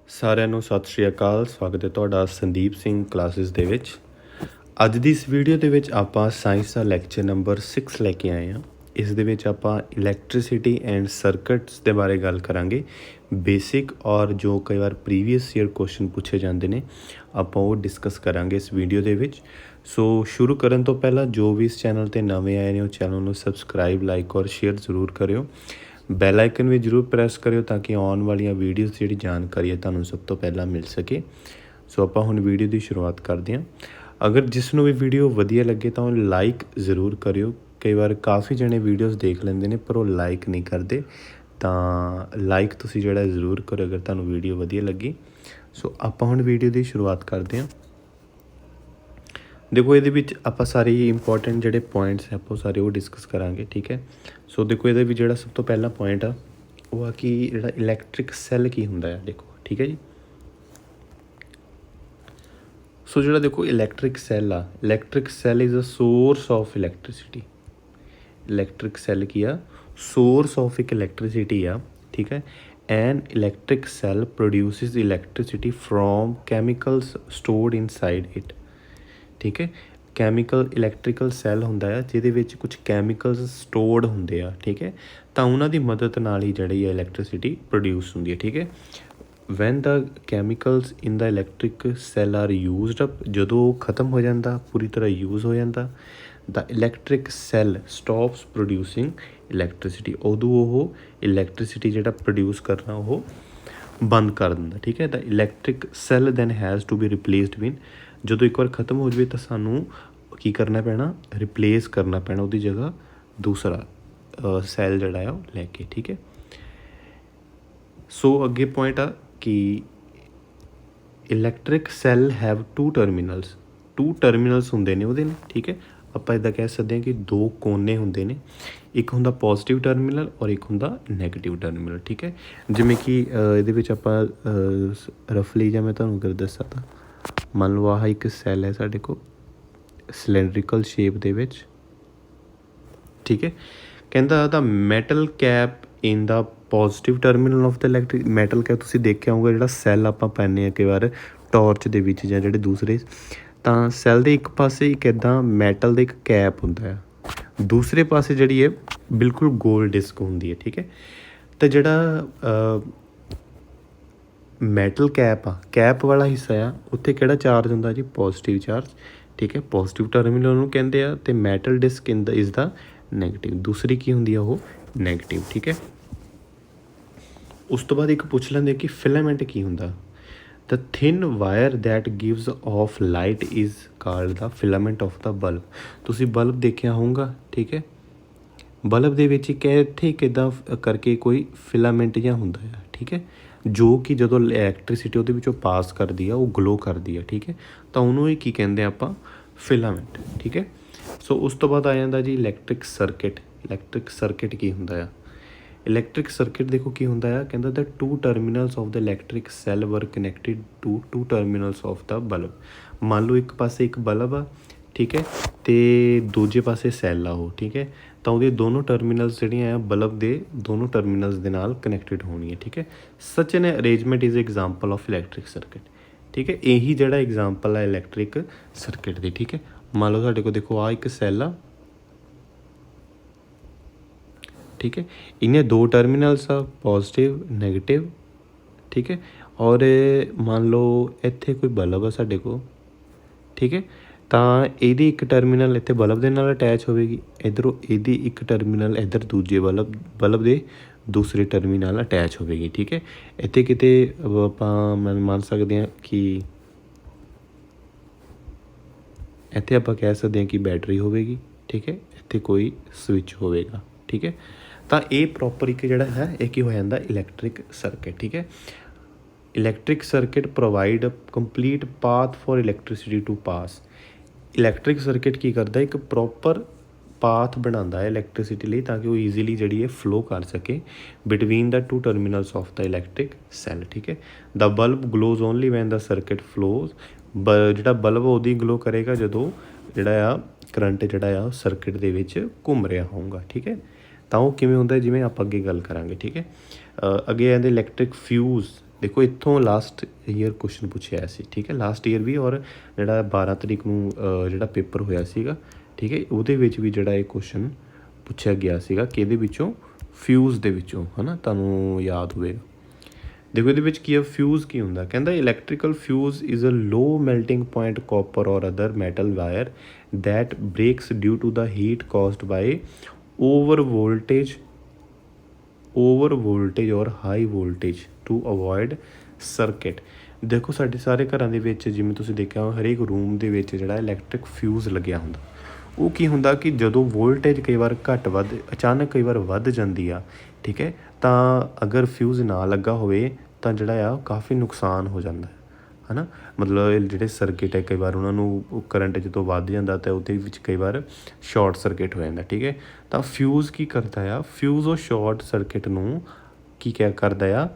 ਸਾਰਿਆਂ ਨੂੰ ਸਤਿ ਸ਼੍ਰੀ ਅਕਾਲ। ਸਵਾਗਤ ਹੈ ਤੁਹਾਡਾ ਸੰਦੀਪ ਸਿੰਘ ਕਲਾਸਿਸ ਦੇ ਵਿੱਚ। ਅੱਜ ਦੀ ਇਸ ਵੀਡੀਓ ਦੇ ਵਿੱਚ ਆਪਾਂ ਸਾਇੰਸ ਦਾ ਲੈਕਚਰ ਨੰਬਰ 6 ਲੈ ਕੇ ਆਏ ਹਾਂ। ਇਸ ਦੇ ਵਿੱਚ ਆਪਾਂ ਇਲੈਕਟ੍ਰੀਸਿਟੀ ਐਂਡ ਸਰਕਟਸ ਦੇ ਬਾਰੇ ਗੱਲ ਕਰਾਂਗੇ। ਬੇਸਿਕ ਔਰ ਜੋ ਕਈ ਵਾਰ ਪ੍ਰੀਵੀਅਸ ਈਅਰ ਕੁਐਸਚਨ ਪੁੱਛੇ ਜਾਂਦੇ ਨੇ ਆਪਾਂ ਉਹ ਡਿਸਕਸ ਕਰਾਂਗੇ ਇਸ ਵੀਡੀਓ ਦੇ ਵਿੱਚ। ਸੋ ਸ਼ੁਰੂ ਕਰਨ ਤੋਂ ਪਹਿਲਾਂ ਜੋ ਵੀ ਇਸ ਚੈਨਲ 'ਤੇ ਨਵੇਂ ਆਏ ਨੇ ਉਹ ਚੈਨਲ ਨੂੰ ਸਬਸਕ੍ਰਾਈਬ, ਲਾਈਕ ਔਰ ਸ਼ੇਅਰ ਜ਼ਰੂਰ ਕਰਿਓ। ਬੈਲ ਆਈਕਨ ਵੀ ਜ਼ਰੂਰ ਪ੍ਰੈਸ ਕਰਿਓ ਤਾਂ ਕਿ ਆਉਣ ਵਾਲੀਆਂ ਵੀਡੀਓਜ਼ ਜਿਹੜੀ ਜਾਣਕਾਰੀ ਹੈ ਤੁਹਾਨੂੰ ਸਭ ਤੋਂ ਪਹਿਲਾਂ ਮਿਲ ਸਕੇ। ਸੋ ਆਪਾਂ ਹੁਣ ਵੀਡੀਓ ਦੀ ਸ਼ੁਰੂਆਤ ਕਰਦੇ ਹਾਂ। ਅਗਰ ਜਿਸ ਨੂੰ ਵੀ ਵੀਡੀਓ ਵਧੀਆ ਲੱਗੇ ਤਾਂ ਉਹ ਲਾਈਕ ਜ਼ਰੂਰ ਕਰਿਓ। ਕਈ ਵਾਰ ਕਾਫੀ ਜਣੇ ਵੀਡੀਓਜ਼ ਦੇਖ ਲੈਂਦੇ ਨੇ ਪਰ ਉਹ ਲਾਈਕ ਨਹੀਂ ਕਰਦੇ, ਤਾਂ ਲਾਈਕ ਤੁਸੀਂ ਜਿਹੜਾ ਜ਼ਰੂਰ ਕਰੋ ਅਗਰ ਤੁਹਾਨੂੰ ਵੀਡੀਓ ਵਧੀਆ ਲੱਗੀ। ਸੋ ਆਪਾਂ ਹੁਣ ਵੀਡੀਓ ਦੀ ਸ਼ੁਰੂਆਤ ਕਰਦੇ ਹਾਂ। ਦੇਖੋ ਇਹਦੇ ਵਿੱਚ ਆਪਾਂ ਸਾਰੇ ਇੰਪੋਰਟੈਂਟ ਜਿਹੜੇ ਪੁਆਇੰਟਸ ਆਪਾਂ ਸਾਰੇ ਉਹ ਡਿਸਕਸ ਕਰਾਂਗੇ, ਠੀਕ ਹੈ। ਸੋ ਦੇਖੋ ਇਹਦੇ ਵਿੱਚ ਜਿਹੜਾ ਸਭ ਤੋਂ ਪਹਿਲਾ ਪੁਆਇੰਟ ਆ ਉਹ ਆ ਕਿ ਜਿਹੜਾ ਇਲੈਕਟ੍ਰਿਕ ਸੈੱਲ ਕੀ ਹੁੰਦਾ ਆ, ਦੇਖੋ ਠੀਕ ਹੈ ਜੀ। ਸੋ ਜਿਹੜਾ ਦੇਖੋ ਇਲੈਕਟ੍ਰਿਕ ਸੈੱਲ ਆ, electric cell is a source of electricity. Electric cell ਕੀ ਆ? ਸੋਰਸ ਆਫ ਇੱਕ ਇਲੈਕਟ੍ਰੀਸਿਟੀ ਆ, ਠੀਕ ਹੈ। An electric cell produces electricity from chemicals stored inside it, ਠੀਕ ਹੈ। ਕੈਮੀਕਲ ਇਲੈਕਟ੍ਰੀਕਲ ਸੈੱਲ ਹੁੰਦਾ ਆ ਜਿਹਦੇ ਵਿੱਚ ਕੁਝ ਕੈਮੀਕਲਸ ਸਟੋਰਡ ਹੁੰਦੇ ਆ, ਠੀਕ ਹੈ। ਤਾਂ ਉਹਨਾਂ ਦੀ ਮਦਦ ਨਾਲ ਹੀ ਜਿਹੜੀ ਹੈ ਇਲੈਕਟ੍ਰੀਸਿਟੀ ਪ੍ਰੋਡਿਊਸ ਹੁੰਦੀ ਹੈ, ਠੀਕ ਹੈ। When the chemicals in the electric cell are used up, ਜਦੋਂ ਉਹ ਖਤਮ ਹੋ ਜਾਂਦਾ, ਪੂਰੀ ਤਰ੍ਹਾਂ ਯੂਜ਼ ਹੋ ਜਾਂਦਾ, ਦਾ electric cell stops producing electricity. ਉਦੋਂ ਉਹ ਇਲੈਕਟ੍ਰੀਸਿਟੀ ਜਿਹੜਾ ਪ੍ਰੋਡਿਊਸ ਕਰਨਾ ਉਹ ਬੰਦ ਕਰ ਦਿੰਦਾ, ਠੀਕ ਹੈ। The electric cell then has to be replaced when, ਜਦੋਂ ਇੱਕ ਵਾਰ ਖਤਮ ਹੋ ਜਾਵੇ ਤਾਂ ਸਾਨੂੰ ਕੀ ਕਰਨਾ ਪੈਣਾ? ਰਿਪਲੇਸ ਕਰਨਾ ਪੈਣਾ ਉਹਦੀ ਜਗ੍ਹਾ ਦੂਸਰਾ ਸੈੱਲ ਜਿਹੜਾ ਆ ਉਹ ਲੈ ਕੇ, ਠੀਕ ਹੈ। ਸੋ ਅੱਗੇ ਪੁਆਇੰਟ ਆ ਕਿ ਇਲੈਕਟ੍ਰਿਕ ਸੈੱਲ ਹੈਵ ਟੂ ਟਰਮੀਨਲਸ ਹੁੰਦੇ ਨੇ ਉਹਦੇ ਨੇ, ਠੀਕ ਹੈ। ਆਪਾਂ ਇੱਦਾਂ ਕਹਿ ਸਕਦੇ ਹਾਂ ਕਿ ਦੋ ਕੋਨੇ ਹੁੰਦੇ ਨੇ, ਇੱਕ ਹੁੰਦਾ ਪੋਜ਼ੀਟਿਵ ਟਰਮੀਨਲ ਔਰ ਇੱਕ ਹੁੰਦਾ ਨੈਗੇਟਿਵ ਟਰਮੀਨਲ, ਠੀਕ ਹੈ। ਜਿਵੇਂ ਕਿ ਇਹਦੇ ਵਿੱਚ ਆਪਾਂ ਰਫਲੀ ਜਾਂ ਮੈਂ ਤੁਹਾਨੂੰ ਕਰ ਦੱਸਾਂ ਤਾਂ ਮੰਨ ਲਓ ਆਹ ਇੱਕ ਸੈੱਲ ਹੈ ਸਾਡੇ ਕੋਲ ਸਿਲੈਂਡਰੀਕਲ ਸ਼ੇਪ ਦੇ ਵਿੱਚ, ਠੀਕ ਹੈ। ਕਹਿੰਦਾ the metal cap in the positive terminal of the electric. Metal cap ਤੁਸੀਂ ਦੇਖਿਆ ਹੋਊਗਾ ਜਿਹੜਾ ਸੈੱਲ ਆਪਾਂ ਪਾਉਂਦੇ ਹਾਂ ਕਈ ਵਾਰ ਟਾਰਚ ਦੇ ਵਿੱਚ ਜਾਂ ਜਿਹੜੇ ਦੂਸਰੇ, ਤਾਂ ਸੈੱਲ ਦੇ ਇੱਕ ਪਾਸੇ ਇੱਕ ਇੱਦਾਂ ਮੈਟਲ ਦਾ ਇੱਕ ਕੈਪ ਹੁੰਦਾ ਆ, ਦੂਸਰੇ ਪਾਸੇ ਜਿਹੜੀ ਹੈ ਬਿਲਕੁਲ ਗੋਲ ਡਿਸਕ ਹੁੰਦੀ ਹੈ, ਠੀਕ ਹੈ। ਅਤੇ ਜਿਹੜਾ ਮੈਟਲ ਕੈਪ ਆ, ਕੈਪ ਵਾਲਾ ਹਿੱਸਾ ਆ, ਉੱਥੇ ਕਿਹੜਾ ਚਾਰਜ ਹੁੰਦਾ ਜੀ? ਪੋਜ਼ੀਟਿਵ ਚਾਰਜ, ਠੀਕ ਹੈ। ਪੋਜ਼ੀਟਿਵ ਟਰਮੀਨਲ ਨੂੰ ਕਹਿੰਦੇ ਆ ਅਤੇ metal disc in the is the negative, ਦੂਸਰੀ ਕੀ ਹੁੰਦੀ ਆ ਉਹ ਨੈਗੇਟਿਵ, ਠੀਕ ਹੈ। ਉਸ ਤੋਂ ਬਾਅਦ ਇੱਕ ਪੁੱਛ ਲੈਂਦੇ ਕਿ ਫਿਲਾਮੈਂਟ ਕੀ ਹੁੰਦਾ? The thin wire that gives off light is called the filament of the bulb. ਤੁਸੀਂ ਬਲਬ ਦੇਖਿਆ ਹੋਊਗਾ, ਠੀਕ ਹੈ। ਬਲਬ ਦੇ ਵਿੱਚ ਇੱਕ ਇੱਥੇ ਕਿੱਦਾਂ ਕਰਕੇ ਕੋਈ ਫਿਲਾਮੈਂਟ ਜਿਹਾ ਹੁੰਦਾ ਆ, ਠੀਕ ਹੈ, ਜੋ ਕਿ ਜਦੋਂ ਇਲੈਕਟ੍ਰੀਸਿਟੀ ਉਹਦੇ ਵਿੱਚੋਂ ਪਾਸ ਕਰਦੀ ਆ ਉਹ ਗਲੋ ਕਰਦੀ ਆ, ਠੀਕ ਹੈ। ਤਾਂ ਉਹਨੂੰ ਹੀ ਕੀ ਕਹਿੰਦੇ ਆਪਾਂ? ਫਿਲਾਮੈਂਟ, ਠੀਕ ਹੈ। ਸੋ ਉਸ ਤੋਂ ਬਾਅਦ ਆ ਜਾਂਦਾ ਜੀ ਇਲੈਕਟ੍ਰਿਕ ਸਰਕਿਟ। ਇਲੈਕਟ੍ਰਿਕ ਸਰਕਿਟ ਕੀ ਹੁੰਦਾ ਆ? ਇਲੈਕਟ੍ਰਿਕ ਸਰਕਿਟ ਦੇਖੋ ਕੀ ਹੁੰਦਾ ਆ, ਕਹਿੰਦਾ the two terminals of the electric cell were connected to two terminals of the bulb. ਮੰਨ ਲਓ ਇੱਕ ਪਾਸੇ ਇੱਕ ਬਲਬ ਆ, ਠੀਕ ਹੈ, ਅਤੇ ਦੂਜੇ ਪਾਸੇ ਸੈੱਲ ਆ ਉਹ, ਠੀਕ ਹੈ। ਤਾਂ ਉਹਦੇ ਦੋਨੋਂ ਟਰਮੀਨਲਸ ਜਿਹੜੀਆਂ ਆ ਬਲਬ ਦੇ ਦੋਨੋਂ ਟਰਮੀਨਲਸ ਦੇ ਨਾਲ ਕਨੈਕਟਿਡ ਹੋਣੀ ਹੈ, ਠੀਕ ਹੈ। Such an arrangement is example of electric circuit, ਠੀਕ ਹੈ। ਇਹੀ ਜਿਹੜਾ ਐਗਜ਼ਾਮਪਲ ਆ ਇਲੈਕਟ੍ਰਿਕ ਸਰਕਿਟ ਦੀ, ਠੀਕ ਹੈ। ਮੰਨ ਲਓ ਸਾਡੇ ਕੋਲ ਦੇਖੋ ਆਹ ਇੱਕ ਸੈੱਲ ਆ, ਠੀਕ ਹੈ। ਇਹਨੇ ਦੋ ਟਰਮੀਨਲਸ ਆ, ਪੋਜ਼ੀਟਿਵ ਨੈਗੇਟਿਵ, ਠੀਕ ਹੈ। ਔਰ ਮੰਨ ਲਓ ਇੱਥੇ ਕੋਈ ਬਲਬ ਆ ਸਾਡੇ ਕੋਲ, ਠੀਕ ਹੈ। ਤਾਂ ਇਹਦੀ ਇੱਕ ਟਰਮੀਨਲ ਇੱਥੇ ਬਲਬ ਦੇ ਨਾਲ ਅਟੈਚ ਹੋਵੇਗੀ, ਇੱਧਰੋਂ ਇਹਦੀ ਇੱਕ ਟਰਮੀਨਲ ਇੱਧਰ ਦੂਜੇ ਬਲਬ ਦੇ ਦੂਸਰੇ ਟਰਮੀਨਲ ਨਾਲ ਅਟੈਚ ਹੋਵੇਗੀ, ਠੀਕ ਹੈ। ਇੱਥੇ ਕਿਤੇ ਆਪਾਂ ਮੰਨ ਸਕਦੇ ਹਾਂ ਕਿ ਇੱਥੇ ਆਪਾਂ ਕਹਿ ਸਕਦੇ ਹਾਂ ਕਿ ਬੈਟਰੀ ਹੋਵੇਗੀ, ਠੀਕ ਹੈ। ਇੱਥੇ ਕੋਈ ਸਵਿਚ ਹੋਵੇਗਾ, ਠੀਕ ਹੈ। ਤਾਂ ਇਹ ਪ੍ਰੋਪਰ ਇੱਕ ਜਿਹੜਾ ਹੈ ਇਹ ਕੀ ਹੋ ਜਾਂਦਾ? ਇਲੈਕਟ੍ਰਿਕ ਸਰਕਿਟ, ਠੀਕ ਹੈ। Electric circuit provide complete path for electricity to pass. Electric circuit ਕੀ ਕਰਦਾ? ਇੱਕ ਪ੍ਰੋਪਰ ਪਾਥ ਬਣਾਉਂਦਾ ਹੈ ਇਲੈਕਟ੍ਰੀਸਿਟੀ ਲਈ ਤਾਂ ਕਿ ਉਹ ਈਜ਼ੀਲੀ ਜਿਹੜੀ ਹੈ ਫਲੋ ਕਰ ਸਕੇ between the two terminals of the electric cell, ਠੀਕ ਹੈ। The bulb glows only when the circuit flows. ਜਿਹੜਾ ਬਲਬ ਉਹਦੀ ਗਲੋ ਕਰੇਗਾ ਜਦੋਂ ਜਿਹੜਾ ਆ ਕਰੰਟ ਜਿਹੜਾ ਆ ਸਰਕਿਟ ਦੇ ਵਿੱਚ ਘੁੰਮ ਰਿਹਾ ਹੋਊਗਾ, ਠੀਕ ਹੈ। ਤਾਂ ਉਹ ਕਿਵੇਂ ਹੁੰਦਾ ਜਿਵੇਂ ਆਪਾਂ ਅੱਗੇ ਗੱਲ ਕਰਾਂਗੇ, ਠੀਕ ਹੈ। ਅੱਗੇ ਆਉਂਦੇ ਇਲੈਕਟ੍ਰਿਕ ਫਿਊਜ਼। ਦੇਖੋ ਇੱਥੋਂ ਲਾਸਟ ਈਅਰ ਕੁਐਸਚਨ ਪੁੱਛਿਆ ਸੀ, ਠੀਕ ਹੈ, ਲਾਸਟ ਈਅਰ ਵੀ, ਔਰ ਜਿਹੜਾ 12 ਤਰੀਕ ਨੂੰ ਜਿਹੜਾ ਪੇਪਰ ਹੋਇਆ ਸੀਗਾ, ਠੀਕ ਹੈ, ਉਹਦੇ ਵਿੱਚ ਵੀ ਜਿਹੜਾ ਇਹ ਕੁਐਸਚਨ ਪੁੱਛਿਆ ਗਿਆ ਸੀਗਾ ਕਿ ਇਹਦੇ ਵਿੱਚੋਂ ਫਿਊਜ਼ ਦੇ ਵਿੱਚੋਂ, ਹੈ ਨਾ, ਤੁਹਾਨੂੰ ਯਾਦ ਹੋਵੇਗਾ। ਦੇਖੋ ਇਹਦੇ ਵਿੱਚ ਕੀ ਹੈ, ਫਿਊਜ਼ ਕੀ ਹੁੰਦਾ, ਕਹਿੰਦਾ electrical fuse is a low melting point copper or other metal wire that breaks due to the heat caused by over voltage or high voltage to avoid circuit। ਦੇਖੋ ਸਾਡੇ ਸਾਰੇ ਘਰਾਂ ਦੇ ਵਿੱਚ ਜਿਵੇਂ ਤੁਸੀਂ ਦੇਖਿਆ ਹਰੇਕ ਰੂਮ ਦੇ ਵਿੱਚ ਜਿਹੜਾ ਇਲੈਕਟ੍ਰਿਕ ਫਿਊਜ਼ ਲੱਗਿਆ ਹੁੰਦਾ। ਉਹ ਕੀ ਹੁੰਦਾ ਕਿ ਜਦੋਂ ਵੋਲਟੇਜ ਕਈ ਵਾਰ ਘੱਟ ਵੱਧ ਅਚਾਨਕ ਕਈ ਵਾਰ ਵੱਧ ਜਾਂਦੀ ਆ, ਠੀਕ ਹੈ, ਤਾਂ ਅਗਰ ਫਿਊਜ਼ ਨਾ ਲੱਗਾ ਹੋਵੇ ਤਾਂ ਜਿਹੜਾ ਆ ਕਾਫੀ ਨੁਕਸਾਨ ਹੋ ਜਾਂਦਾ ਹੈ ਨਾ। ਮਤਲਬ ਜਿਹੜੇ ਸਰਕਿਟ ਹੈ ਕਈ ਵਾਰ ਉਹਨਾਂ ਨੂੰ ਕਰੰਟ ਜਦੋਂ ਵੱਧ ਜਾਂਦਾ ਤਾਂ ਉਹਦੇ ਵਿੱਚ ਕਈ ਵਾਰ ਸ਼ਾਰਟ ਸਰਕਿਟ ਹੋ ਜਾਂਦਾ, ਠੀਕ ਹੈ। ਤਾਂ ਫਿਊਜ਼ ਕੀ ਕਰਦਾ ਆ, ਫਿਊਜ਼ ਉਹ ਸ਼ਾਰਟ ਸਰਕਿਟ ਨੂੰ ਕੀ ਕਰਦਾ ਆ,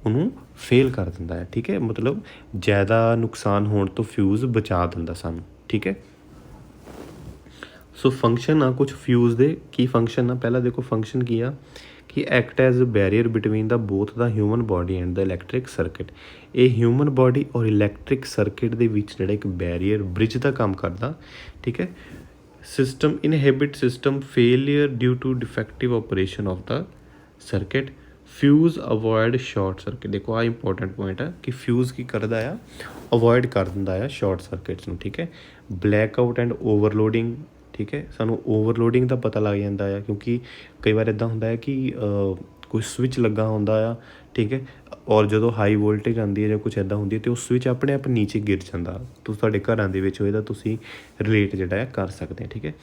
ਉਹਨੂੰ ਫੇਲ ਕਰ ਦਿੰਦਾ ਹੈ, ਠੀਕ ਹੈ। ਮਤਲਬ ਜ਼ਿਆਦਾ ਨੁਕਸਾਨ ਹੋਣ ਤੋਂ ਫਿਊਜ਼ ਬਚਾ ਦਿੰਦਾ ਸਾਨੂੰ, ਠੀਕ ਹੈ। ਸੋ ਫੰਕਸ਼ਨ ਆ ਕੁਛ ਫਿਊਜ਼ ਦੇ, ਕੀ ਫੰਕਸ਼ਨ ਆ, ਪਹਿਲਾਂ ਦੇਖੋ ਫੰਕਸ਼ਨ ਕੀ ਆ ਕਿ act as barrier between the both the human body and the electric circuit. ਇਹ ਹਿਊਮਨ ਬੋਡੀ ਔਰ ਇਲੈਕਟ੍ਰਿਕ ਸਰਕਿਟ ਦੇ ਵਿੱਚ ਜਿਹੜਾ ਇੱਕ ਬੈਰੀਅਰ ਬ੍ਰਿਜ ਦਾ ਕੰਮ ਕਰਦਾ, ਠੀਕ ਹੈ। System inhibit system failure due to defective operation of the circuit. Fuse avoid short circuit. ਦੇਖੋ ਆਹ ਇੰਪੋਰਟੈਂਟ ਪੁਆਇੰਟ ਆ ਕਿ ਫਿਊਜ਼ ਕੀ ਕਰਦਾ ਆ, ਅਵੋਇਡ ਕਰ ਦਿੰਦਾ ਆ ਸ਼ਾਰਟ ਸਰਕਿਟਸ ਨੂੰ, ਠੀਕ ਹੈ। ਬਲੈਕ ਆਊਟ ਐਂਡ ਓਵਰਲੋਡਿੰਗ, ਠੀਕ ਹੈ, ਸਾਨੂੰ ਓਵਰਲੋਡਿੰਗ ਦਾ ਪਤਾ ਲੱਗ ਜਾਂਦਾ ਆ ਕਿਉਂਕਿ ਕਈ ਵਾਰ ਇੱਦਾਂ ਹੁੰਦਾ ਹੈ ਕਿ ਕੋਈ ਸਵਿਚ ਲੱਗਾ ਹੁੰਦਾ ਆ, ਠੀਕ ਹੈ, ਔਰ ਜਦੋਂ ਹਾਈ ਵੋਲਟੇਜ ਆਉਂਦੀ ਹੈ ਜਾਂ ਕੁਛ ਇੱਦਾਂ ਹੁੰਦੀ ਹੈ ਤਾਂ ਉਹ ਸਵਿਚ ਆਪਣੇ ਆਪ ਨੀਚੇ ਗਿਰ ਜਾਂਦਾ। ਤੁਸੀਂ ਤੁਹਾਡੇ ਘਰਾਂ ਦੇ ਵਿੱਚ ਹੋਏ ਤਾਂ ਤੁਸੀਂ ਰਿਲੇਟ ਜਿਹੜਾ ਹੈ ਕਰ ਸਕਦੇ ਆ, ਠੀਕ ਹੈ।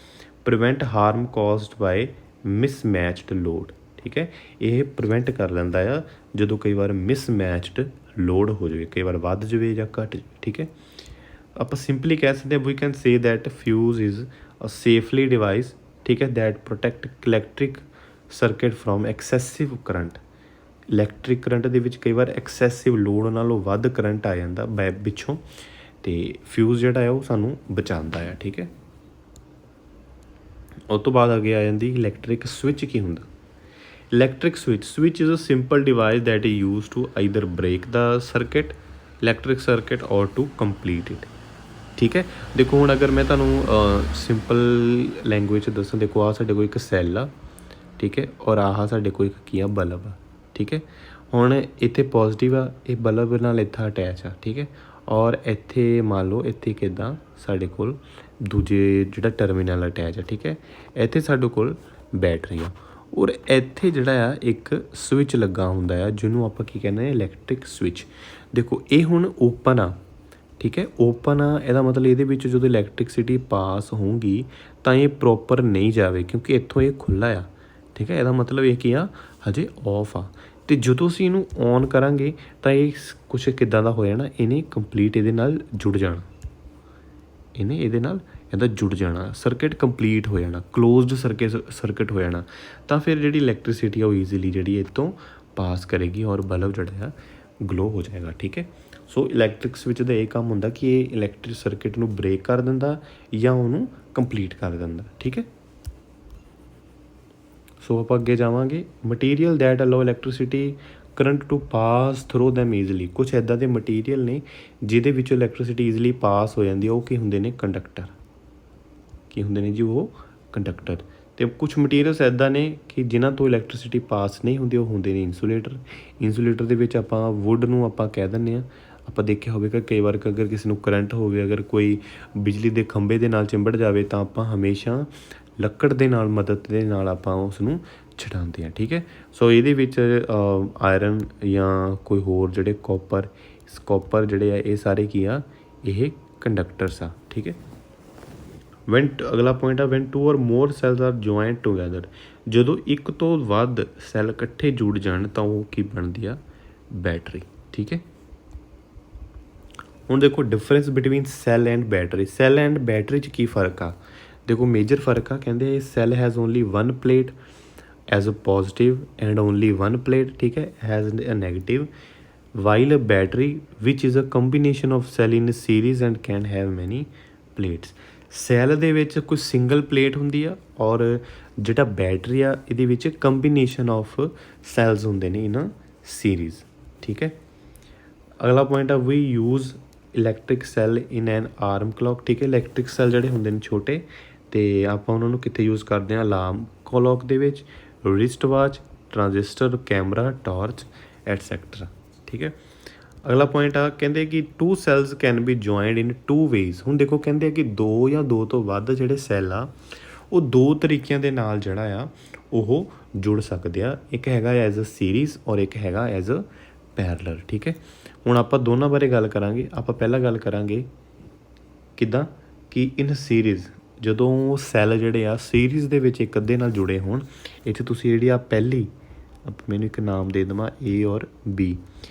ਪ੍ਰੀਵੈਂਟ ਹਾਰਮ ਕਾਜ਼ਡ ਬਾਏ ਮਿਸਮੈਚਡ ਲੋਡ, ਠੀਕ ਹੈ, ਇਹ ਪ੍ਰੀਵੈਂਟ ਕਰ ਲੈਂਦਾ ਆ ਜਦੋਂ ਕਈ ਵਾਰ ਮਿਸਮੈਚਡ ਲੋਡ ਹੋ ਜਾਵੇ, ਕਈ ਵਾਰ ਵੱਧ ਜਾਵੇ ਜਾਂ ਘੱਟ ਜਾਵੇ, ਠੀਕ ਹੈ। ਆਪਾਂ ਸਿੰਪਲੀ ਕਹਿ ਸਕਦੇ ਹਾਂ we can say that fuse is a safety device, ਠੀਕ ਹੈ, that protect electric circuit from excessive current. Electric current ਦੇ ਵਿੱਚ ਕਈ ਵਾਰ ਐਕਸੈਸਿਵ ਲੋਡ ਨਾਲੋਂ ਵੱਧ ਕਰੰਟ ਆ ਜਾਂਦਾ ਪਿੱਛੋਂ, ਅਤੇ ਫਿਊਜ਼ ਜਿਹੜਾ ਹੈ ਉਹ ਸਾਨੂੰ ਬਚਾਉਂਦਾ ਆ, ਠੀਕ ਹੈ। ਉਸ ਤੋਂ ਬਾਅਦ ਅੱਗੇ ਆ ਜਾਂਦੀ ਇਲੈਕਟ੍ਰਿਕ ਸਵਿਚ। ਕੀ ਹੁੰਦਾ electric switch is a simple device that is use to either break the circuit electric circuit or to complete it, ਠੀਕ ਹੈ। ਦੇਖੋ ਹੁਣ ਅਗਰ ਮੈਂ ਤੁਹਾਨੂੰ ਸਿੰਪਲ ਲੈਂਗੁਏਜ 'ਚ ਦੱਸਾਂ, ਦੇਖੋ ਆਹ ਸਾਡੇ ਕੋਲ ਇੱਕ ਸੈੱਲ ਆ, ਠੀਕ ਹੈ, ਔਰ ਆਹ ਸਾਡੇ ਕੋਲ ਇੱਕ ਕੀ ਆ, ਬਲਬ ਆ, ਠੀਕ ਹੈ। ਹੁਣ ਇੱਥੇ ਪੋਜ਼ੀਟਿਵ ਆ, ਇਹ ਬਲਬ ਨਾਲ ਇੱਥੇ ਅਟੈਚ ਆ, ਠੀਕ ਹੈ, ਔਰ ਇੱਥੇ ਮੰਨ ਲਓ ਇੱਥੇ ਕਿੱਦਾਂ ਸਾਡੇ ਕੋਲ ਦੂਜੇ ਜਿਹੜਾ ਟਰਮੀਨਲ ਅਟੈਚ ਆ, ਠੀਕ ਹੈ। ਇੱਥੇ ਸਾਡੇ ਕੋਲ ਬੈਟਰੀ ਆ ਔਰ ਇੱਥੇ ਜਿਹੜਾ ਆ ਇੱਕ ਸਵਿਚ ਲੱਗਾ ਹੁੰਦਾ ਆ ਜਿਹਨੂੰ ਆਪਾਂ ਕੀ ਕਹਿੰਦੇ ਹਾਂ, ਇਲੈਕਟ੍ਰਿਕ ਸਵਿਚ। ਦੇਖੋ ਇਹ ਹੁਣ ਓਪਨ ਆ, ਠੀਕ ਹੈ, ਓਪਨ ਆ, ਇਹਦਾ ਮਤਲਬ ਇਹਦੇ ਵਿੱਚ ਜਦੋਂ ਇਲੈਕਟ੍ਰਿਕਸਿਟੀ ਪਾਸ ਹੋਊਗੀ ਤਾਂ ਇਹ ਪ੍ਰੋਪਰ ਨਹੀਂ ਜਾਵੇ ਕਿਉਂਕਿ ਇੱਥੋਂ ਇਹ ਖੁੱਲ੍ਹਾ ਆ, ਠੀਕ ਹੈ। ਇਹਦਾ ਮਤਲਬ ਇਹ ਕੀ ਆ, ਹਜੇ ਔਫ ਆ, ਅਤੇ ਜਦੋਂ ਅਸੀਂ ਇਹਨੂੰ ਔਨ ਕਰਾਂਗੇ ਤਾਂ ਇਹ ਕੁਛ ਕਿੱਦਾਂ ਦਾ ਹੋ ਜਾਣਾ, ਇਹਨੇ ਕੰਪਲੀਟ ਇਹਦੇ ਨਾਲ ਜੁੜ ਜਾਣਾ, ਇਹਨੇ ਇਹਦੇ ਨਾਲ ਇਹਦਾ ਜੁੜ ਜਾਣਾ, ਸਰਕਿਟ ਕੰਪਲੀਟ ਹੋ ਜਾਣਾ, ਕਲੋਜ਼ਡ ਸਰਕਿਟ ਹੋ ਜਾਣਾ। ਤਾਂ ਫਿਰ ਜਿਹੜੀ ਇਲੈਕਟ੍ਰੀਸਿਟੀ ਆ ਉਹ ਈਜ਼ੀਲੀ ਜਿਹੜੀ ਇਹ ਤੋਂ ਪਾਸ ਕਰੇਗੀ ਔਰ ਬਲਬ ਜਿਹੜਾ ਆ ਗਲੋ ਹੋ ਜਾਏਗਾ, ਠੀਕ ਹੈ। ਸੋ ਇਲੈਕਟ੍ਰਿਕ ਸਵਿਚ ਦਾ ਇਹ ਕੰਮ ਹੁੰਦਾ ਕਿ ਇਹ ਇਲੈਕਟ੍ਰਿਕ ਸਰਕਿਟ ਨੂੰ ਬ੍ਰੇਕ ਕਰ ਦਿੰਦਾ ਜਾਂ ਉਹਨੂੰ ਕੰਪਲੀਟ ਕਰ ਦਿੰਦਾ, ਠੀਕ ਹੈ। ਸੋ ਆਪਾਂ ਅੱਗੇ ਜਾਵਾਂਗੇ। Material that allow electricity current two pass through them easily. ਕੁਛ ਇੱਦਾਂ ਦੇ ਮਟੀਰੀਅਲ ਨੇ ਜਿਹਦੇ ਵਿੱਚੋਂ ਇਲੈਕਟ੍ਰੀਸਿਟੀ ਈਜ਼ਲੀ ਪਾਸ ਹੋ ਜਾਂਦੀ ਹੈ, ਉਹ ਕੀ ਹੁੰਦੇ ਨੇ, ਕੰਡਕਟਰ। ਕੀ ਹੁੰਦੇ ਨੇ ਜੀ, ਉਹ ਕੰਡਕਟਰ। ਅਤੇ ਕੁਛ ਮਟੀਰੀਅਲਸ ਇੱਦਾਂ ਨੇ ਕਿ ਜਿਨ੍ਹਾਂ ਤੋਂ ਇਲੈਕਟ੍ਰੀਸਿਟੀ ਪਾਸ ਨਹੀਂ ਹੁੰਦੀ, ਉਹ ਹੁੰਦੇ ਨੇ ਇੰਸੂਲੇਟਰ। ਇੰਸੂਲੇਟਰ ਦੇ ਵਿੱਚ ਆਪਾਂ ਵੁੱਡ ਨੂੰ ਆਪਾਂ ਕਹਿ ਦਿੰਦੇ ਹਾਂ। ਆਪਾਂ ਦੇਖਿਆ ਹੋਵੇਗਾ ਕਈ ਵਾਰ ਅਗਰ ਕਿਸੇ ਨੂੰ ਕਰੰਟ ਹੋਵੇ, ਅਗਰ ਕੋਈ ਬਿਜਲੀ ਦੇ ਖੰਭੇ ਦੇ ਨਾਲ ਚਿੰਬੜ ਜਾਵੇ ਤਾਂ ਆਪਾਂ ਹਮੇਸ਼ਾ ਲੱਕੜ ਦੇ ਨਾਲ ਮਦਦ ਦੇ ਨਾਲ ਆਪਾਂ ਉਸ ਨੂੰ ਛਡਾਉਂਦੇ ਹਾਂ, ਠੀਕ ਹੈ। ਸੋ ਇਹਦੇ ਵਿੱਚ ਆਇਰਨ ਜਾਂ ਕੋਈ ਹੋਰ ਜਿਹੜੇ ਕਾਪਰ ਜਿਹੜੇ ਆ, ਇਹ ਸਾਰੇ ਕੀ ਆ, ਇਹ ਕੰਡਕਟਰਸ ਆ, ਠੀਕ ਹੈ। ਅਗਲਾ ਪੁਆਇੰਟ ਆ ਵੈਨ ਟੂ ਔਰ ਮੋਰ ਸੈਲਸ ਆਰ ਜੁਆਇੰਟ ਟੂਗੈਦਰ। ਜਦੋਂ ਇੱਕ ਤੋਂ ਵੱਧ ਸੈੱਲ ਇਕੱਠੇ ਜੁੜ ਜਾਣ ਤਾਂ ਉਹ ਕੀ ਬਣਦੀ ਆ, ਬੈਟਰੀ, ਠੀਕ ਹੈ। ਹੁਣ ਦੇਖੋ difference between cell and battery. Cell and battery 'ਚ ਕੀ ਫ਼ਰਕ ਆ, ਦੇਖੋ ਮੇਜਰ ਫ਼ਰਕ ਆ, ਕਹਿੰਦੇ cell has only one plate as a positive and only one plate, ਠੀਕ ਹੈ, has a negative, while a battery ਵਿਚ is a combination of cell in series and can have many plates. Cell ਦੇ ਵਿੱਚ ਕੋਈ single plate ਹੁੰਦੀ ਆ ਔਰ ਜਿਹੜਾ ਬੈਟਰੀ ਆ ਇਹਦੇ ਵਿੱਚ ਕੰਬੀਨੇਸ਼ਨ ਆਫ ਸੈੱਲਸ ਹੁੰਦੇ ਨੇ ਇਨ ਸੀਰੀਜ਼, ਠੀਕ ਹੈ। ਅਗਲਾ ਪੁਆਇੰਟ ਆ ਵੀ ਯੂਜ਼ ਇਲੈਕਟ੍ਰਿਕ ਸੈੱਲ ਇਨ ਐਨ ਆਰਮ ਕਲੌਕ। ਠੀਕ ਹੈ, ਇਲੈਕਟ੍ਰਿਕ ਸੈੱਲ ਜਿਹੜੇ ਹੁੰਦੇ ਨੇ ਛੋਟੇ, ਅਤੇ ਆਪਾਂ ਉਹਨਾਂ ਨੂੰ ਕਿੱਥੇ ਯੂਜ਼ ਕਰਦੇ ਹਾਂ, ਅਲਾਰਮ ਕਲੌਕ ਦੇ ਵਿੱਚ, wrist watch, transistor, camera, torch et cetera. ਠੀਕ ਹੈ, ਅਗਲਾ ਪੁਆਇੰਟ ਆ ਕਹਿੰਦੇ ਕਿ two cells can be joined in two ways. ਹੁਣ ਦੇਖੋ ਕਹਿੰਦੇ ਆ ਕਿ ਦੋ ਜਾਂ ਦੋ ਤੋਂ ਵੱਧ ਜਿਹੜੇ ਸੈੱਲ ਆ ਉਹ ਦੋ ਤਰੀਕਿਆਂ ਦੇ ਨਾਲ ਜਿਹੜਾ ਆ ਉਹ ਜੁੜ ਸਕਦੇ ਆ। ਇੱਕ ਹੈਗਾ ਐਜ਼ ਅ ਸੀਰੀਜ਼ ਔਰ ਇੱਕ ਹੈਗਾ ਐਜ਼ ਅ ਪੈਰਲਰ। ਠੀਕ ਹੈ, ਹੁਣ ਆਪਾਂ ਦੋਨਾਂ ਬਾਰੇ ਗੱਲ ਕਰਾਂਗੇ। ਆਪਾਂ ਪਹਿਲਾਂ ਗੱਲ ਕਰਾਂਗੇ ਕਿੱਦਾਂ ਕਿ ਇਨ ਸੀਰੀਜ਼, ਜਦੋਂ ਸੈੱਲ ਜਿਹੜੇ ਆ ਸੀਰੀਜ਼ ਦੇ ਵਿੱਚ ਇੱਕ ਅੱਧੇ ਨਾਲ ਜੁੜੇ ਹੋਣ। ਇੱਥੇ ਤੁਸੀਂ ਜਿਹੜੀ ਆ ਪਹਿਲੀ, ਮੈਨੂੰ ਇੱਕ ਨਾਮ ਦੇ ਦੇਵਾਂ A ਔਰ B।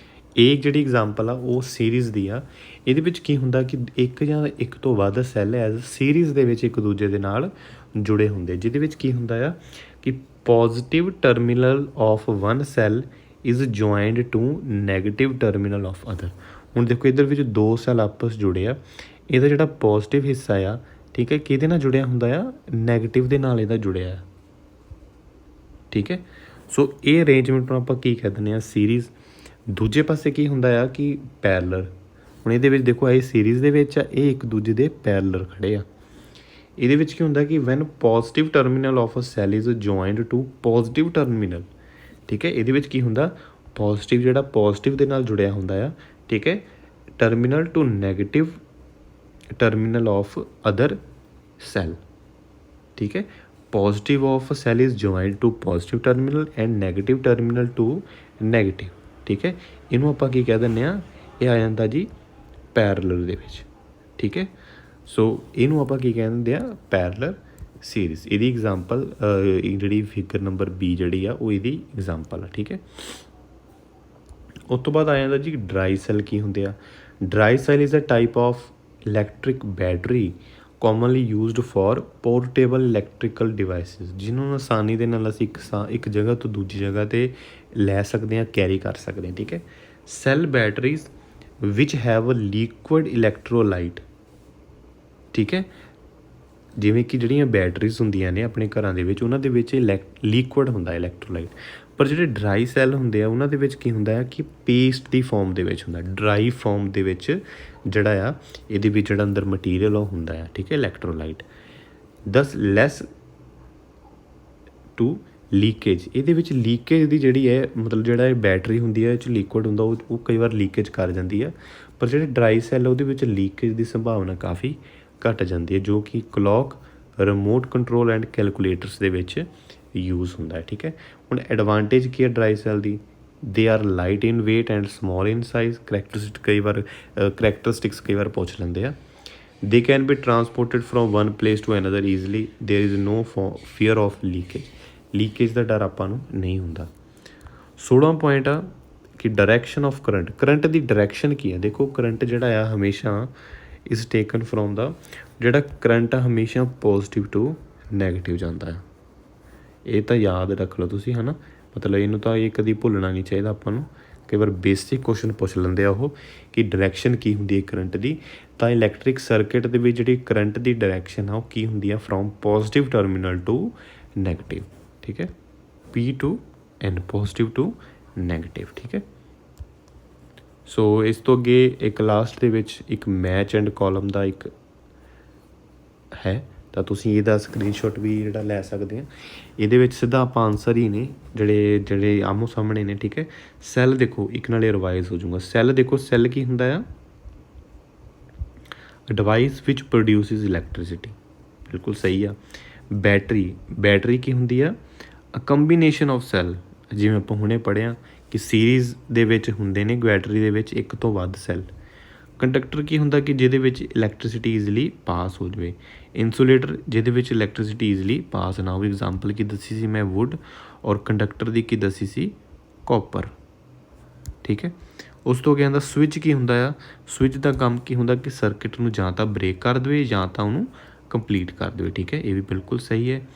ਇਹ ਜਿਹੜੀ ਐਗਜ਼ਾਮਪਲ ਆ ਉਹ ਸੀਰੀਜ਼ ਦੀ ਆ। ਇਹਦੇ ਵਿੱਚ ਕੀ ਹੁੰਦਾ ਕਿ ਇੱਕ ਜਾਂ ਇੱਕ ਤੋਂ ਵੱਧ ਸੈੱਲ ਐਜ਼ ਸੀਰੀਜ਼ ਦੇ ਵਿੱਚ ਇੱਕ ਦੂਜੇ ਦੇ ਨਾਲ ਜੁੜੇ ਹੁੰਦੇ, ਜਿਹਦੇ ਵਿੱਚ ਕੀ ਹੁੰਦਾ ਆ ਕਿ positive terminal of one cell is joined to negative terminal of other. ਹੁਣ ਦੇਖੋ ਇੱਧਰ ਵਿੱਚ ਦੋ ਸੈੱਲ ਆਪਸ ਜੁੜੇ ਆ, ਇਹਦਾ ਜਿਹੜਾ ਪੋਜ਼ੀਟਿਵ ਹਿੱਸਾ ਆ, ਠੀਕ ਹੈ, ਕਿਹਦੇ ਨਾਲ ਜੁੜਿਆ ਹੁੰਦਾ ਆ, ਨੈਗੇਟਿਵ ਦੇ ਨਾਲ ਇਹਦਾ ਜੁੜਿਆ ਆ। ਠੀਕ ਹੈ, ਸੋ ਇਹ ਅਰੇਂਜਮੈਂਟ ਨੂੰ ਆਪਾਂ ਕੀ ਕਹਿ ਦਿੰਦੇ ਹਾਂ, ਸੀਰੀਜ਼। ਦੂਜੇ ਪਾਸੇ ਕੀ ਹੁੰਦਾ ਆ ਕਿ ਪੈਰਲਰ। ਹੁਣ ਇਹਦੇ ਵਿੱਚ ਦੇਖੋ ਇਹ ਸੀਰੀਜ਼ ਦੇ ਵਿੱਚ ਆ, ਇਹ ਇੱਕ ਦੂਜੇ ਦੇ ਪੈਰਲਰ ਖੜੇ ਆ। ਇਹਦੇ ਵਿੱਚ ਕੀ ਹੁੰਦਾ ਕਿ when positive terminal of a cell is joined to positive terminal. ਠੀਕ ਹੈ, ਇਹਦੇ ਵਿੱਚ ਕੀ ਹੁੰਦਾ, ਪੋਜ਼ੀਟਿਵ ਜਿਹੜਾ ਪੋਜ਼ੀਟਿਵ ਦੇ ਨਾਲ ਜੁੜਿਆ ਹੁੰਦਾ ਆ। ਠੀਕ ਹੈ, terminal to negative terminal of other cell. ਠੀਕ ਹੈ, positive of a cell is joined to positive terminal and negative terminal to negative. ਠੀਕ ਹੈ, ਇਹਨੂੰ ਆਪਾਂ ਕੀ ਕਹਿ ਦਿੰਦੇ ਹਾਂ, ਇਹ ਆ ਜਾਂਦਾ ਜੀ ਪੈਰਲਰ ਦੇ ਵਿੱਚ। ਠੀਕ ਹੈ, ਸੋ ਇਹਨੂੰ ਆਪਾਂ ਕੀ ਕਹਿ ਦਿੰਦੇ ਆ, ਪੈਰਲਰ ਸੀਰੀਜ਼। ਇਹਦੀ ਐਗਜ਼ਾਮਪਲ ਜਿਹੜੀ ਫਿਗਰ ਨੰਬਰ B ਜਿਹੜੀ ਆ ਉਹ ਇਹਦੀ ਐਗਜ਼ਾਮਪਲ ਆ। ਠੀਕ ਹੈ, ਉਸ ਤੋਂ ਬਾਅਦ ਆ ਜਾਂਦਾ ਜੀ ਡਰਾਈ ਸੈੱਲ ਕੀ ਹੁੰਦੇ ਆ। Dry cell is a type of electric battery commonly used for portable electrical devices, ਜਿਹਨੂੰ ਆਸਾਨੀ ਦੇ ਨਾਲ ਅਸੀਂ ਇੱਕ ਜਗ੍ਹਾ ਤੋਂ ਦੂਜੀ ਜਗ੍ਹਾ 'ਤੇ ਲੈ ਸਕਦੇ ਹਾਂ, ਕੈਰੀ ਕਰ ਸਕਦੇ ਹਾਂ। ਠੀਕ ਹੈ, ਸੈੱਲ ਬੈਟਰੀਜ਼ ਵਿਚ ਹੈਵ ਅ ਲਿਕੁਇਡ ਇਲੈਕਟ੍ਰੋਲਾਈਟ। ਠੀਕ ਹੈ, ਜਿਵੇਂ ਕਿ ਜਿਹੜੀਆਂ ਬੈਟਰੀਜ਼ ਹੁੰਦੀਆਂ ਨੇ ਆਪਣੇ ਘਰਾਂ ਦੇ ਵਿੱਚ, ਉਹਨਾਂ ਦੇ ਵਿੱਚ ਲਿਕੁਇਡ ਹੁੰਦਾ ਇਲੈਕਟ੍ਰੋਲਾਈਟ। ਪਰ ਜਿਹੜੇ ਡਰਾਈ ਸੈੱਲ ਹੁੰਦੇ ਆ ਉਹਨਾਂ ਦੇ ਵਿੱਚ ਕੀ ਹੁੰਦਾ ਆ ਕਿ ਪੇਸਟ ਦੀ ਫੋਰਮ ਦੇ ਵਿੱਚ ਹੁੰਦਾ, ਡਰਾਈ ਫੋਰਮ ਦੇ ਵਿੱਚ ਜਿਹੜਾ ਆ ਇਹਦੇ ਵਿੱਚ ਜਿਹੜਾ ਅੰਦਰ ਮਟੀਰੀਅਲ ਉਹ ਹੁੰਦਾ ਆ। ਠੀਕ ਹੈ, ਇਲੈਕਟ੍ਰੋਲਾਈਟ ਦਸ ਲੈਸ ਟੂ ਲੀਕੇਜ। ਇਹਦੇ ਵਿੱਚ ਲੀਕੇਜ ਦੀ ਜਿਹੜੀ ਹੈ, ਮਤਲਬ ਜਿਹੜਾ ਇਹ ਬੈਟਰੀ ਹੁੰਦੀ ਹੈ ਇਹ 'ਚ ਲਿਕੁਇਡ ਹੁੰਦਾ, ਉਹ ਕਈ ਵਾਰ ਲੀਕੇਜ ਕਰ ਜਾਂਦੀ ਆ। ਪਰ ਜਿਹੜੇ ਡਰਾਈ ਸੈੱਲ ਉਹਦੇ ਵਿੱਚ ਲੀਕੇਜ ਦੀ ਸੰਭਾਵਨਾ ਕਾਫੀ ਘੱਟ ਜਾਂਦੀ ਹੈ, ਜੋ ਕਿ ਕਲੌਕ, ਰਿਮੋਟ ਕੰਟਰੋਲ ਐਂਡ ਕੈਲਕੂਲੇਟਰਸ ਦੇ ਵਿੱਚ ਯੂਜ਼ ਹੁੰਦਾ ਹੈ। ਠੀਕ ਹੈ, ਹੁਣ ਐਡਵਾਂਟੇਜ ਕੀ ਹੈ ਡਰਾਈ ਸੈੱਲ ਦੀ, they are light in weight and small in size. Characteristics ਕਈ ਵਾਰ ਪੁੱਛ ਲੈਂਦੇ ਆ। They can be transported from one place to another easily, there is no fear of leakage. Leakage ਦਾ ਡਰ ਆਪਾਂ ਨੂੰ ਨਹੀਂ ਹੁੰਦਾ। 16ਵਾਂ ਪੁਆਇੰਟ ਆ ਕਿ ਡਾਇਰੈਕਸ਼ਨ ਆਫ ਕਰੰਟ। ਕਰੰਟ ਦੀ ਡਾਇਰੈਕਸ਼ਨ ਕੀ ਹੈ, ਦੇਖੋ ਕਰੰਟ ਜਿਹੜਾ ਆ ਹਮੇਸ਼ਾ ਇਜ਼ ਟੇਕਨ ਫਰੋਮ ਦਾ, ਜਿਹੜਾ ਕਰੰਟ ਆ ਹਮੇਸ਼ਾ ਪੋਜ਼ੀਟਿਵ ਟੂ ਨੈਗੇਟਿਵ ਜਾਂਦਾ ਆ। ਇਹ ਤਾਂ ਯਾਦ ਰੱਖ ਲਓ ਤੁਸੀਂ, ਹੈ ਨਾ, ਮਤਲਬ ਇਹਨੂੰ ਤਾਂ ਇਹ ਕਦੀ ਭੁੱਲਣਾ ਨਹੀਂ ਚਾਹੀਦਾ ਆਪਾਂ ਨੂੰ। ਕਈ ਵਾਰ ਬੇਸਿਕ ਕੁਐਸਚਨ ਪੁੱਛ ਲੈਂਦੇ ਆ ਉਹ ਕਿ ਡਾਇਰੈਕਸ਼ਨ ਕੀ ਹੁੰਦੀ ਹੈ ਕਰੰਟ ਦੀ। ਤਾਂ ਇਲੈਕਟ੍ਰਿਕ ਸਰਕਿਟ ਦੇ ਵਿੱਚ ਜਿਹੜੀ ਕਰੰਟ ਦੀ ਡਾਇਰੈਕਸ਼ਨ ਆ ਉਹ ਕੀ ਹੁੰਦੀ ਆ, from positive terminal to negative. ਠੀਕ ਹੈ, P to N, positive to negative. ਠੀਕ ਹੈ, ਸੋ ਇਸ ਤੋਂ ਅੱਗੇ ਇੱਕ ਲਾਸਟ ਦੇ ਵਿੱਚ ਇੱਕ ਮੈਚ ਐਂਡ ਕਾਲਮ ਦਾ ਇੱਕ ਹੈ, ਤਾਂ ਤੁਸੀਂ ਇਹਦਾ ਸਕਰੀਨਸ਼ਾਟ ਵੀ ਜਿਹੜਾ ਲੈ ਸਕਦੇ ਆ। ਇਹਦੇ ਵਿੱਚ ਸਿੱਧਾ ਆਪਾਂ ਆਨਸਰ ਹੀ ਨੇ ਜਿਹੜੇ ਆਮੋ ਸਾਹਮਣੇ ਨੇ। ਠੀਕ ਹੈ, ਸੈੱਲ ਦੇਖੋ ਇੱਕ ਨਾਲੇ ਰਿਵਾਈਜ਼ ਹੋ ਜਾਊਗਾ। ਸੈੱਲ ਦੇਖੋ, ਸੈੱਲ ਕੀ ਹੁੰਦਾ ਆ, ਡਿਵਾਈਸ ਵਿਚ ਪ੍ਰੋਡਿਊਸਿਸ ਇਲੈਕਟ੍ਰੀਸਿਟੀ, ਬਿਲਕੁਲ ਸਹੀ ਆ। ਬੈਟਰੀ ਕੀ ਹੁੰਦੀ ਆ, ਅ ਕੰਬੀਨੇਸ਼ਨ ਆਫ ਸੈੱਲ, ਜਿਵੇਂ ਆਪਾਂ ਹੁਣੇ ਪੜ੍ਹਿਆ ਕਿ ਸੀਰੀਜ਼ ਦੇ ਵਿੱਚ ਹੁੰਦੇ ਨੇ ਬੈਟਰੀ ਦੇ ਵਿੱਚ ਇੱਕ ਤੋਂ ਵੱਧ ਸੈੱਲ। ਕੰਡਕਟਰ ਕੀ ਹੁੰਦਾ ਕਿ ਜਿਹਦੇ ਵਿੱਚ ਇਲੈਕਟ੍ਰੀਸਿਟੀ ਈਜ਼ਲੀ ਪਾਸ ਹੋ ਜਾਵੇ। ਇਨਸੂਲੇਟਰ ਜਿਹਦੇ ਵਿੱਚ ਇਲੈਕਟ੍ਰੀਸਿਟੀ ਈਜ਼ਲੀ ਪਾਸ ਨਾ ਹੋਵੇ। ਐਗਜ਼ਾਮਪਲ ਕੀ ਦੱਸੀ ਸੀ ਮੈਂ, ਵੁੱਡ, ਔਰ ਕੰਡਕਟਰ ਦੀ ਕੀ ਦੱਸੀ ਸੀ, ਕਾਪਰ। ਠੀਕ ਹੈ, ਉਸ ਤੋਂ ਅੱਗੇ ਆਉਂਦਾ ਸਵਿਚ ਕੀ ਹੁੰਦਾ ਆ। ਸਵਿਚ ਦਾ ਕੰਮ ਕੀ ਹੁੰਦਾ ਕਿ ਸਰਕਿਟ ਨੂੰ ਜਾਂ ਤਾਂ ਬ੍ਰੇਕ ਕਰ ਦੇਵੇ ਜਾਂ ਤਾਂ ਉਹਨੂੰ ਕੰਪਲੀਟ ਕਰ ਦੇਵੇ। ਠੀਕ ਹੈ, ਇਹ ਵੀ ਬਿਲਕੁਲ ਸਹੀ ਹੈ।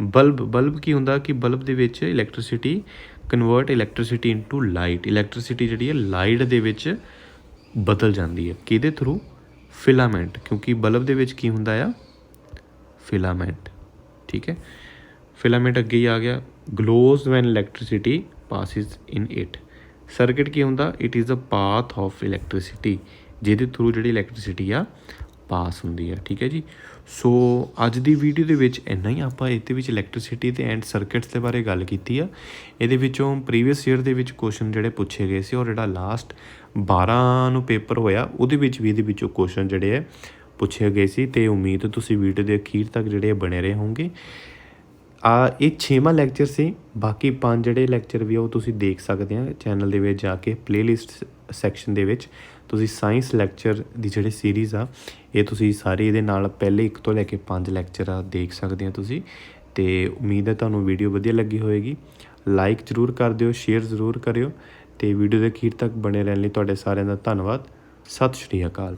ਬਲਬ ਕੀ ਹੁੰਦਾ ਕਿ ਬਲਬ ਦੇ ਵਿੱਚ electricity convert electricity into light. Electricity ਜਿਹੜੀ ਹੈ ਲਾਈਟ ਦੇ ਵਿੱਚ ਬਦਲ ਜਾਂਦੀ ਹੈ, ਕਿਹਦੇ ਥਰੂ, ਫਿਲਾਮੈਂਟ, ਕਿਉਂਕਿ ਬਲਬ ਦੇ ਵਿੱਚ ਕੀ ਹੁੰਦਾ ਆ, ਫਿਲਾਮੈਂਟ। ਠੀਕ ਹੈ, ਫਿਲਾਮੈਂਟ ਅੱਗੇ ਹੀ ਆ ਗਿਆ। Glows when electricity passes in it. Circuit ਕੀ ਹੁੰਦਾ? It is a path of electricity, ਜਿਹਦੇ ਥਰੂ ਜਿਹੜੀ ਇਲੈਕਟ੍ਰੀਸਿਟੀ ਆ ਪਾਸ ਹੁੰਦੀ ਆ। ਠੀਕ ਹੈ ਜੀ। ਸੋ ਅੱਜ ਦੀ ਵੀਡੀਓ ਦੇ ਵਿੱਚ ਇੰਨਾ ਹੀ। ਆਪਾਂ ਇਹਦੇ ਵਿੱਚ ਇਲੈਕਟ੍ਰੀਸਿਟੀ ਤੇ ਐਂਡ ਸਰਕਿਟਸ ਦੇ ਬਾਰੇ ਗੱਲ ਕੀਤੀ ਆ। ਇਹਦੇ ਵਿੱਚੋਂ ਪ੍ਰੀਵੀਅਸ ਈਅਰ ਦੇ ਵਿੱਚ ਕੁਐਸਚਨ ਜਿਹੜੇ ਪੁੱਛੇ ਗਏ ਸੀ, ਔਰ ਜਿਹੜਾ ਲਾਸਟ 12 ਨੂੰ ਪੇਪਰ ਹੋਇਆ ਉਹਦੇ ਵਿੱਚ ਵੀ ਇਹਦੇ ਵਿੱਚੋਂ ਕੁਐਸਚਨ ਜਿਹੜੇ ਹੈ ਪੁੱਛੇ ਗਏ ਸੀ। ਅਤੇ ਉਮੀਦ ਤੁਸੀਂ ਵੀਡੀਓ ਦੇ ਅਖੀਰ ਤੱਕ ਜਿਹੜੇ ਬਣੇ ਰਹੇ ਹੋਣਗੇ। ਇਹ 6ਵਾਂ ਲੈਕਚਰ ਸੀ। ਬਾਕੀ 5 ਜਿਹੜੇ ਲੈਕਚਰ ਵੀ ਆ ਉਹ ਤੁਸੀਂ ਦੇਖ ਸਕਦੇ ਆ ਚੈਨਲ ਦੇ ਵਿੱਚ ਜਾ ਕੇ। ਪਲੇਲਿਸਟ ਸੈਕਸ਼ਨ ਦੇ ਵਿੱਚ ਤੁਸੀਂ ਸਾਇੰਸ ਲੈਕਚਰ ਦੀ ਜਿਹੜੇ ਸੀਰੀਜ਼ ਆ ਇਹ ਤੁਸੀਂ ਸਾਰੇ ਇਹਦੇ ਨਾਲ ਪਹਿਲੇ 1 ਤੋਂ ਲੈ ਕੇ 5 ਲੈਕਚਰ ਆ ਦੇਖ ਸਕਦੇ ਆ ਤੁਸੀਂ। ਅਤੇ ਉਮੀਦ ਹੈ ਤੁਹਾਨੂੰ ਵੀਡੀਓ ਵਧੀਆ ਲੱਗੀ ਹੋਏਗੀ। ਲਾਈਕ ਜ਼ਰੂਰ ਕਰ ਦਿਓ, ਸ਼ੇਅਰ ਜ਼ਰੂਰ ਕਰਿਓ, ਅਤੇ ਵੀਡੀਓ ਦੇ ਅਖੀਰ ਤੱਕ ਬਣੇ ਰਹਿਣ ਲਈ ਤੁਹਾਡੇ ਸਾਰਿਆਂ ਦਾ ਧੰਨਵਾਦ। ਸਤਿ ਸ਼੍ਰੀ ਅਕਾਲ।